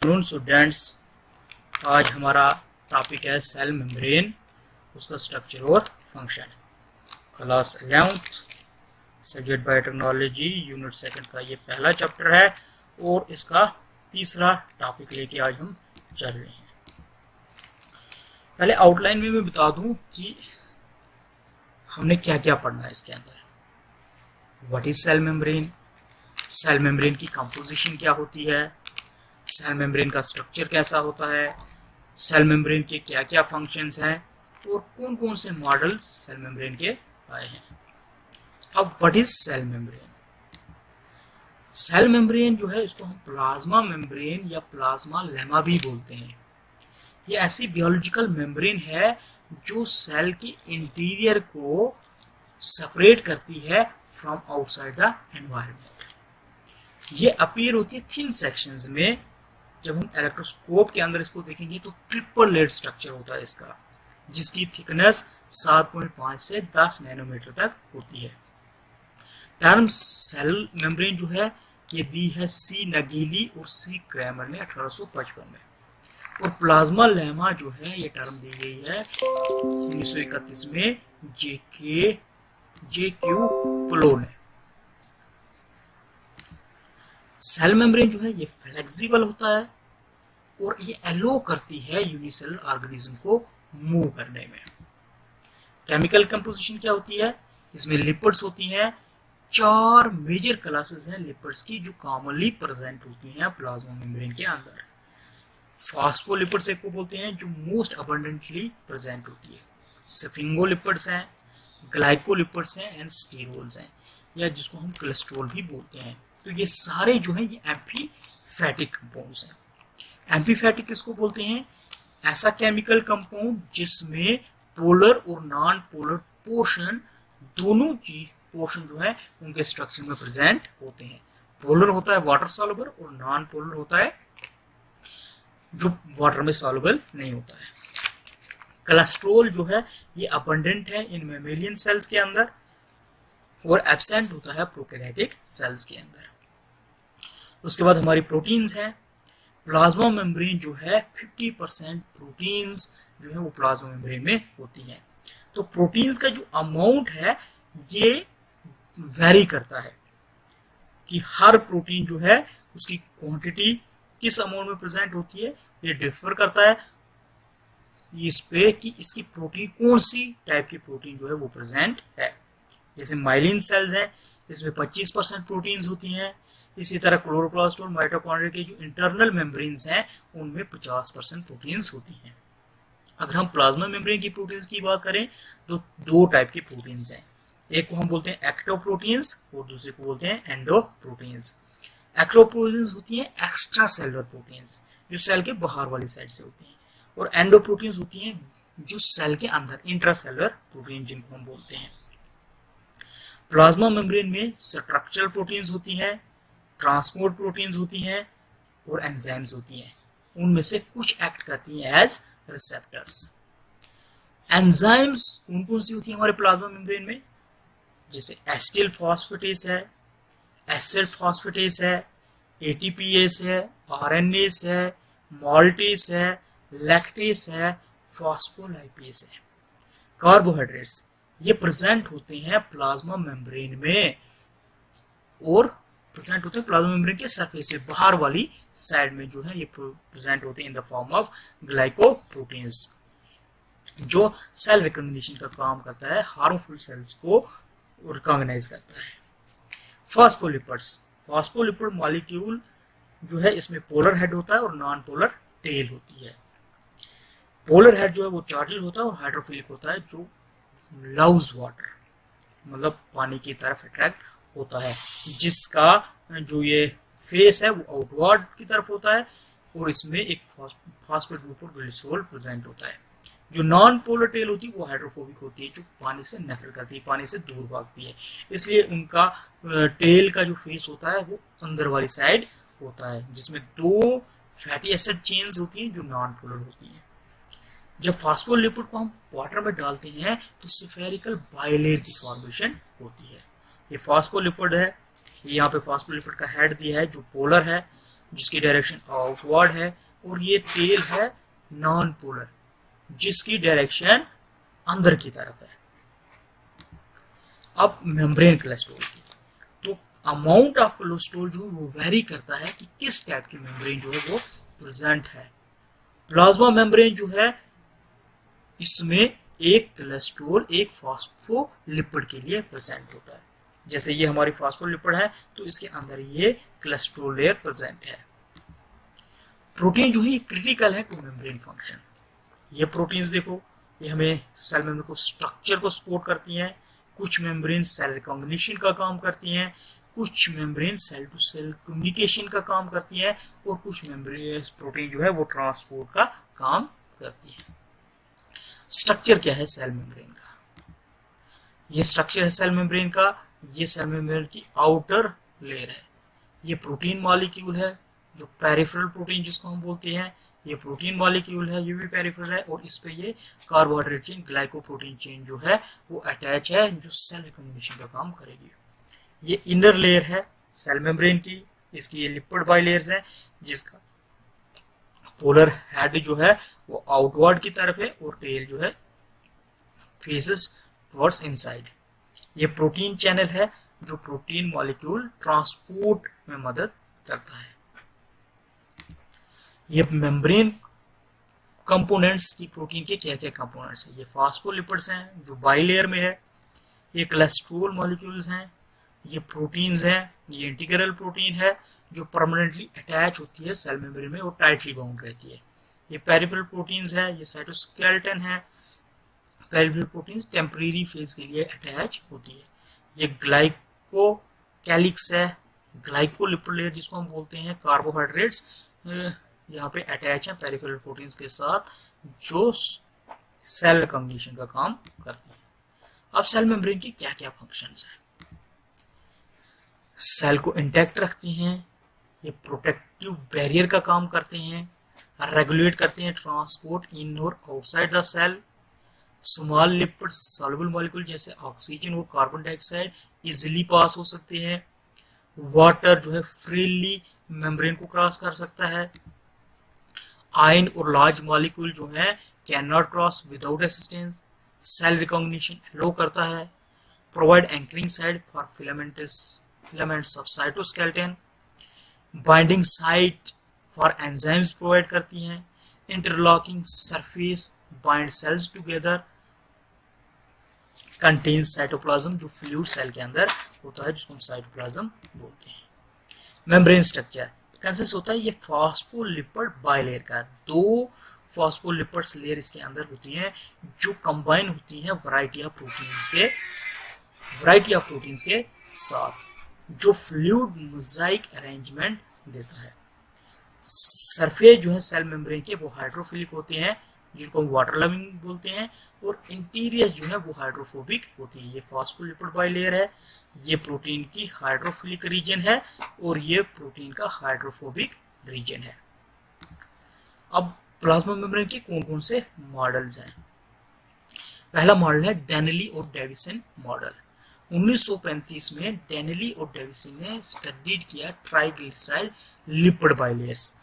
नून students, आज हमारा topic है सेल मेम्ब्रेन, उसका स्ट्रक्चर और function. Class 11th subject biotechnology unit second का ये पहला चैप्टर है और इसका तीसरा टॉपिक लेके आज हम चल रहे हैं। पहले आउटलाइन में मैं बता दूं कि हमने क्या क्या पढ़ना है इसके अंदर। What is cell membrane, cell membrane की कंपोजिशन क्या होती है, सेल मेम्ब्रेन का स्ट्रक्चर कैसा होता है, सेल मेम्ब्रेन के क्या क्या फंक्शंस हैं और कौन कौन से मॉडल सेल मेम्ब्रेन के आए हैं। अब what is cell membrane? Cell membrane जो है इसको हम प्लाज्मा मेम्ब्रेन या प्लाज्मा लेमा भी बोलते हैं। ये ऐसी बायोलॉजिकल मेम्ब्रेन है जो सेल के इंटीरियर को सेपरेट करती है फ्रॉम आउटसाइड द एनवायरनमेंट। ये अपीयर होती है थिन सेक्शंस में। जब हम इलेक्ट्रोस्कोप के अंदर इसको देखेंगे तो ट्रिपल लेयर स्ट्रक्चर होता है इसका, जिसकी थिकनेस 7.5 से 10 नैनोमीटर तक होती है। टर्म सेल मेम्ब्रेन जो है ये दी है सी नगीली और सी क्रैमर ने 1855 में, और प्लाज्मा लेमा जो है ये टर्म दी गई है 1931 में जे क्यू प्लो ने। सेल मेम्ब्रेन जो है ये फ्लेक्सिबल होता है और ये अलो करती है यूनिसेलुलर ऑर्गेनिज्म को मूव करने में। केमिकल कंपोजिशन क्या होती है? इसमें लिपिड्स होती हैं। 4 मेजर क्लासेस हैं लिपिड्स की जो कॉमनली प्रेजेंट होती हैं प्लाज्मा मेम्ब्रेन के अंदर। फॉस्फोलिपिड्स एक को बोलते हैं जो मोस्ट अबंडेंटली प्रेजेंट होती है। स्फिंगोलिपिड्स हैं, ग्लाइकोलिपिड्स हैं एंड स्टीरोल्स हैं, या जिसको हम कोलेस्ट्रॉल भी बोलते हैं। तो ये सारे जो हैं ये एम्फीफैटिक कंपाउंड्स हैं। एम्फीफैटिक किसको बोलते हैं? ऐसा केमिकल कंपाउंड जिसमें पोलर और नॉन पोलर पोर्शन, दोनों चीज पोर्शन जो है उनके स्ट्रक्चर में प्रेजेंट होते हैं। पोलर होता है वाटर सॉल्युबल और नॉन पोलर होता है जो वाटर में सॉल्युबल नहीं होता है। कोलेस्ट्रॉल जो है ये अबंडेंट है इन मैमेलियन सेल्स के अंदर और एब्सेंट होता है प्रोकैरियोटिक सेल्स के अंदर। उसके बाद हमारी प्रोटीन्स हैं। प्लाज्मा मेम्ब्रेन जो है 50% प्रोटीन्स जो है वो प्लाज्मा मेम्ब्रेन में होती हैं। तो प्रोटीन्स का जो अमाउंट है ये वेरी करता है कि हर प्रोटीन जो है उसकी क्वांटिटी किस अमाउंट में प्रेजेंट होती है, ये डिफर करता है इस पे कि इसकी प्रोटीन कौन सी टाइप की प्रोटीन जो है वो प्रेजेंट है। जैसे माइलिन सेल्स हैं, इसमें 25% प्रोटीन्स होती हैं। इसी तरह क्लोरोप्लास्ट और माइटोकॉन्ड्रिया के जो इंटरनल मेम्ब्रेन्स हैं उनमें 50% प्रोटीन्स होती हैं। अगर हम प्लाज्मा मेम्ब्रेन की प्रोटीन्स की बात करें तो 2 टाइप की प्रोटीन्स हैं। एक को हम बोलते हैं एक्टोप्रोटीन्स और दूसरे को बोलते हैं एंडोप्रोटीन्स। एक्टोप्रोटीन्स होती हैं एक्स्ट्रा सेलुलर प्रोटीन्स जो सेल के बाहर वाली साइड से होती हैं, और एंडोप्रोटीन्स होती हैं जो सेल के अंदर इंट्रासेलुलर प्रोटीन जिनको हम बोलते हैं। प्लाज्मा मेम्ब्रेन में स्ट्रक्चरल प्रोटीन्स होती हैं, ट्रांसपोर्ट प्रोटीन्स होती हैं और एंजाइम्स होती हैं। उनमें से कुछ एक्ट करती हैं एज रिसेप्टर्स। एंजाइम्स कौन कौन सी होती है हमारे प्लाज्मा मेम्ब्रेन में? जैसे एसिटिल फॉस्फेटेस है, एसिड फॉस्फेटेस है, एटीपीएस है, आरएनएस है, माल्टेस है, लैक्टेस है, फॉस्फोलाइपेस है। कार्बोहाइड्रेट्स ये प्रेजेंट होते हैं प्लाज्मा मेम्ब्रेन में और प्रेजेंट होते हैं प्लाज्मा मेम्ब्रेन के सरफेस से बाहर वाली साइड में जो है ये प्रेजेंट होते हैं in the form of glycoproteins जो सेल रिकॉग्निशन का काम करता है, हार्मफुल सेल्स को रिकॉग्नाइज करता है। फॉस्फोलिपिड मॉलिक्यूल जो है इसमें पोलर हेड होता है और नॉन पोलर टेल होती है। पोलर हेड जो है वो चार्जेड होता है और हाइड्रोफिलिक होता है जो लव्स वाटर, मतलब पानी की तरफ अट्रैक्ट होता है, जिसका जो ये फेस है वो आउटवर्ड की तरफ होता है और इसमें एक फॉस्फेट ग्रुप और ग्लिसरॉल प्रेजेंट होता है। जो नॉन पोलर टेल होती है वो हाइड्रोफोबिक होती है, जो पानी से नफरत करती है, पानी से दूर भागती है, इसलिए उनका टेल का जो फेस होता है वो अंदर वाली साइड होता है, जिसमें 2 फैटी एसिड चेन्स होती हैं जो नॉन पोलर होती हैं। जब फॉस्फोलिपिड को हम वाटर में डालते हैं तो स्फेरिकल बाइलेयर की फॉर्मेशन होती है। ये फॉस्फोलिपिड है, यहाँ पे फॉस्फोलिपिड का हेड दिया है जो पोलर है जिसकी डायरेक्शन आउटवर्ड है, और ये टेल है नॉन पोलर जिसकी डायरेक्शन अंदर की तरफ है। अब मेम्ब्रेन कोलेस्ट्रॉल की, तो अमाउंट ऑफ कोलेस्ट्रॉल जो है वो वेरी करता है कि किस टाइप की मेम्ब्रेन जो है वो प्रेजेंट है। प्लाज्मा मेम्ब्रेन जो है इसमें एक कोलेस्ट्रॉल एक फॉस्फोलिपिड के लिए प्रेजेंट होता है। जैसे ये हमारी फॉस्फोलिपिड है तो इसके अंदर ये कोलेस्ट्रॉल लेयर प्रेजेंट है। प्रोटीन जो है ये क्रिटिकल है टू मेम्ब्रेन फंक्शन। ये प्रोटीन्स देखो, ये हमें सेल मेम्ब्रेन को स्ट्रक्चर को सपोर्ट करती हैं, कुछ मेम्ब्रेन सेल रिकॉग्निशन का काम करती हैं, कुछ membrane cell to cell communication का काम करती हैं, और कुछ मेम्ब्रेन प्रोटीन जो है वो ट्रांसपोर्ट का काम करती है। स्ट्रक्चर क्या है सेल मेम्ब्रेन का? ये स्ट्रक्चर है सेल मेम्ब्रेन का, ये सेल मेम्ब्रेन की आउटर लेयर है। ये प्रोटीन मॉलिक्यूल है जो पेरिफेरल प्रोटीन जिसको हम बोलते हैं, ये प्रोटीन मॉलिक्यूल है, ये भी पेरिफेरल है, और इस पे ये कार्बोहाइड्रेट चेन ग्लाइकोप्रोटीन चेन जो है वो अटैच है जो सेल रिकॉग्निशन का काम करेगी। ये इनर लेयर है सेल मेम्ब्रेन की, इसकी ये लिपिड बाइलेयर्स है जिसका पोलर हेड जो है वो आउटवर्ड की तरफ है और टेल जो है फेसेस टुवर्ड्स इनसाइड। ये प्रोटीन चैनल है जो प्रोटीन मॉलिक्यूल ट्रांसपोर्ट में मदद करता है। ये मेम्ब्रेन कंपोनेंट्स की प्रोटीन के क्या क्या कंपोनेंट्स हैं? ये फास्फोलिपिड्स हैं जो बाइलेयर में है, ये कोलेस्ट्रॉल मॉलिक्यूल्स हैं, ये प्रोटीन्स हैं, ये इंटीग्रल प्रोटीन है जो परमानेंटली अटैच होती है सेल मेम्ब्रेन में और टाइटली बाउंड रहती है। ये पेरिफेरल प्रोटीन्स है, ये साइटोस्केलेटन है, पेरिफेरल प्रोटीन्स टेम्परेरी फेज के लिए अटैच होती है। ये ग्लाइको कैलिक्स है, ग्लाइकोलिपिड लेयर जिसको हम बोलते हैं, कार्बोहाइड्रेट्स यहाँ पे अटैच है पेरिफेरल प्रोटीन्स के साथ जो सेल रिकॉग्निशन का काम करती है। अब सेल मेम्ब्रेन की क्या क्या फंक्शंस हैं? सेल को इंटैक्ट रखती हैं, ये प्रोटेक्टिव बैरियर का काम करते हैं, रेगुलेट करते हैं ट्रांसपोर्ट इन और outside the cell. Small lipid soluble molecule जैसे ऑक्सीजन और कार्बन डाइऑक्साइड इजिली पास हो सकते हैं। वाटर जो है फ्रीली मेम्ब्रेन को क्रॉस कर सकता है। आयन और लार्ज मॉलिक्यूल जो है can not cross without assistance. Cell recognition allow करता है। Provide anchoring site for filaments of cytoskeleton. Binding site for enzymes provide करती हैं। Interlocking surface bind cells together. Contains cytoplasm जो फ्लूइड सेल के अंदर होता है जिसको हम साइटोप्लाज्म बोलते हैं। मेम्ब्रेन स्ट्रक्चर कंसिस्ट होता है ये फॉस्फोलिपिड बाइलेयर का। दो फॉस्फोलिपिड्स लेयर इसके अंदर होती हैं जो कंबाइन होती हैं वैरायटी ऑफ प्रोटीन्स के साथ जो फ्लूइड मोजाइक अरेंजमेंट देता है। सरफेस जो है सेल मेम्ब्रेन के वो हाइड्रोफिलिक होते हैं जिनको हम वाटर लविंग बोलते हैं, और इंटीरियर जो है वो हाइड्रोफोबिक होती है। ये फॉस्फोलिपिड बाइलेयर है, ये प्रोटीन की हाइड्रोफिलिक रीजन है और ये प्रोटीन का हाइड्रोफोबिक रीजन है। अब प्लाज्मा मेम्ब्रेन के कौन कौन से मॉडल्स हैं? पहला मॉडल है डेनेली और डेविसन मॉडल। 1935 में डेनेली और डेविसन ने स्टडीड किया triglyceride lipid bilayers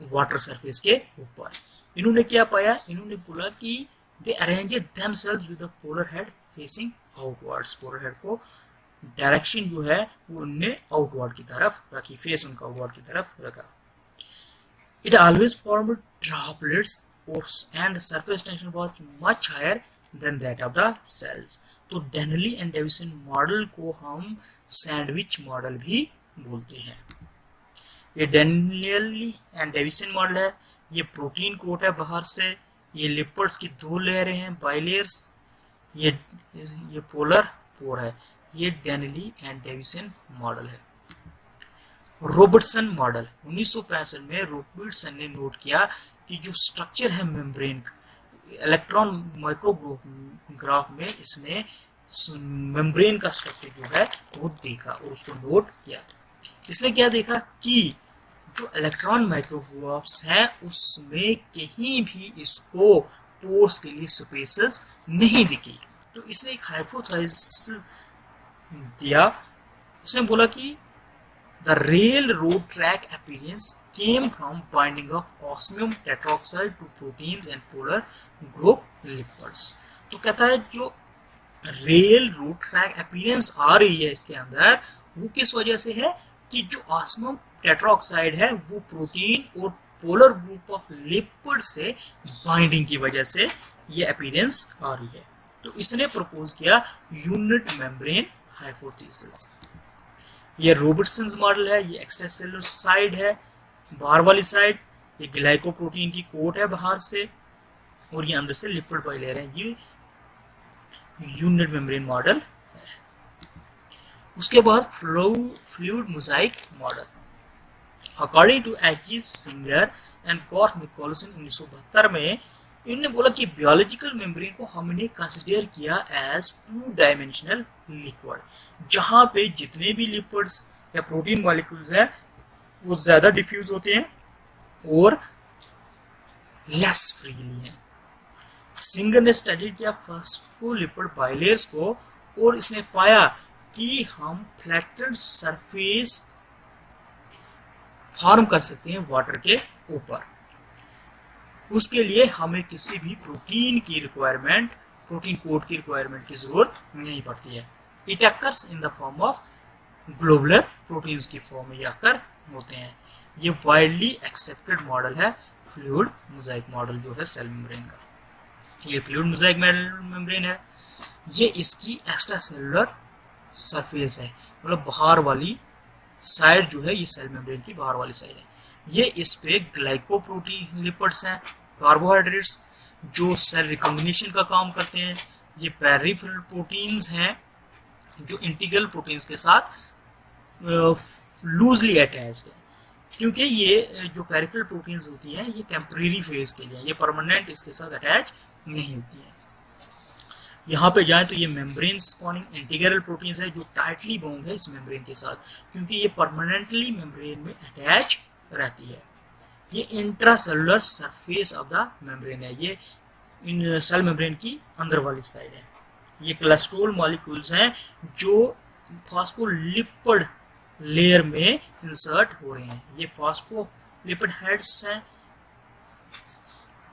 water surface के ऊपर। इन्होंने क्या पाया? इन्होंने बोला कि they arranged themselves with the polar head facing outwards. Polar head को डायरेक्शन जो है वो उन्होंने आउटवर्ड की तरफ रखी, फेस उनका आउटवर्ड की तरफ रखा। It always formed droplets and the surface tension was much higher than that of the cells. तो डेनेली एंड डेविसन मॉडल को हम सैंडविच मॉडल भी बोलते हैं। ये डेनेली एंड डेविसन मॉडल है। ये प्रोटीन कोट है बाहर से, ये लिपिड्स की दो लेयरें हैं बाइलेयर्स, ये पोलर पोर है। ये डेनेली एंड डेविसन मॉडल है। रॉबर्टसन मॉडल 1965 में रॉबर्टसन ने नोट किया कि जो स्ट्रक्चर है मेम्ब्रेन इलेक्ट्रॉन माइक्रोग्राफ में इसने मेम्ब्रेन का स्ट्रक्चर जो है वो देखा और उसको नोट किया। इसने क्या देखा कि जो इलेक्ट्रॉन माइक्रोग्राफ्स हैं उसमें कहीं भी इसको पोर्स के लिए स्पेसेस नहीं दिखी। तो इसने एक हाइपोथेसिस दिया। इसने बोला कि The railroad track appearance came from binding of osmium tetroxide to proteins and polar group lipids. तो कहता है जो रेल रोड ट्रैक अपीयरेंस आ रही है इसके अंदर वो किस वजह से है कि जो ऑस्मियम टेट्राऑक्साइड है वो प्रोटीन और पोलर ग्रुप ऑफ लिपिड से बाइंडिंग की वजह से ये अपीयरेंस आ रही है। तो इसने प्रपोज किया यूनिट मेम्ब्रेन हाइपोथेसिस। ये रॉबर्टसन मॉडल है, ये एक्स्ट्रासेलुलर साइड है, बाहर वाली साइड ये ग्लाइकोप्रोटीन की कोट है बाहर से और ये अंदर से लिपिड बाइलेयर है, ये यूनिट मेम्ब्रेन मॉडल है। उसके बाद fluid mosaic model. According to H G. Singer and Garth Nicolson 1972 में इन्होंने बोला कि बायोलॉजिकल मेम्ब्रेन को हमने कंसिडर किया एज 2 डायमेंशनल लिक्विड, जहां पे जितने भी लिपिड्स या प्रोटीन मॉलिक्यूल्स हैं वो ज्यादा डिफ्यूज होते हैं और लेस फ्रीली हैं। सिंगर ने स्टडी किया फॉस्फोलिपिड बाइलेयर्स को और इसने पाया कि हम फ्लैटेंड सरफेस फॉर्म कर सकते हैं वाटर के ऊपर। उसके लिए हमें किसी भी प्रोटीन की रिक्वायरमेंट, प्रोटीन कोड की रिक्वायरमेंट की जरूरत नहीं पड़ती है। It occurs in the form of globular proteins की फॉर्म में आकर होते हैं। ये वाइडली एक्सेप्टेड मॉडल है फ्लूइड मोजाइक मॉडल जो है सेल मेम्ब्रेन का। ये फ्लूइड मोजाइक मेम्ब्रेन है, ये इसकी एक्स्ट्रा सेलुलर सरफेस है, मतलब बाहर वाली साइड जो है ये सेल मेम्ब्रेन की बाहर वाली साइड है। ये इस पे ग्लाइकोप्रोटीन लिपिड्स हैं, कार्बोहाइड्रेट्स जो सेल रिकॉग्निशन का काम करते हैं। ये पेरिफेरल प्रोटीन्स हैं जो इंटीग्रल प्रोटीन्स के साथ लूजली अटैच्ड है, क्योंकि ये जो पेरिफेरल प्रोटीन्स होती हैं ये टेम्परेरी फेज के लिए, ये परमानेंट इसके साथ अटैच नहीं होती है। यहाँ पे जाएं तो ये मेम्ब्रेन स्पॉनिंग इंटीग्रल प्रोटीन्स है जो टाइटली बाउंड है इस मेम्ब्रेन के साथ, क्योंकि ये परमानेंटली मेम्ब्रेन में अटैच रहती है। ये intracellular surface of the membrane है, ये इन सेल मेम्ब्रेन की अंदर वाली साइड है। ये कोलेस्ट्रॉल मॉलिक्यूल्स हैं जो फॉस्फोलिपिड लेयर में इंसर्ट हो रहे हैं। ये फॉस्फोलिपिड हेड्स हैं,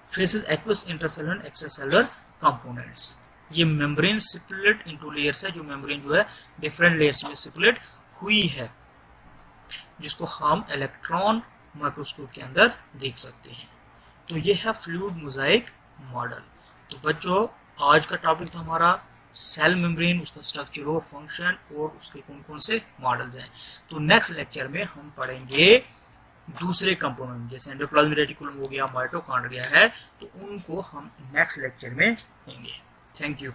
faces aqueous intercellular extracellular components. ये मेम्ब्रेन स्प्लिट इनटू लेयर्स है, जो मेम्ब्रेन जो है डिफरेंट लेयर्स में स्प्लिट हुई है, जिसको हम इलेक्ट्रॉन माइक्रोस्कोप के अंदर देख सकते हैं। तो ये है फ्लूइड मोजाइक मॉडल। तो बच्चों आज का टॉपिक था हमारा सेल मेम्ब्रेन, उसका स्ट्रक्चर और फंक्शन और उसके कौन कौन से मॉडल्स हैं। तो नेक्स्ट लेक्चर में हम पढ़ेंगे दूसरे कंपोनेंट, जैसे एंडोप्लाज्मिक रेटिकुलम हो गया, माइटोकॉन्ड्रिया है, तो उनको हम नेक्स्ट लेक्चर में लेंगे। Thank you.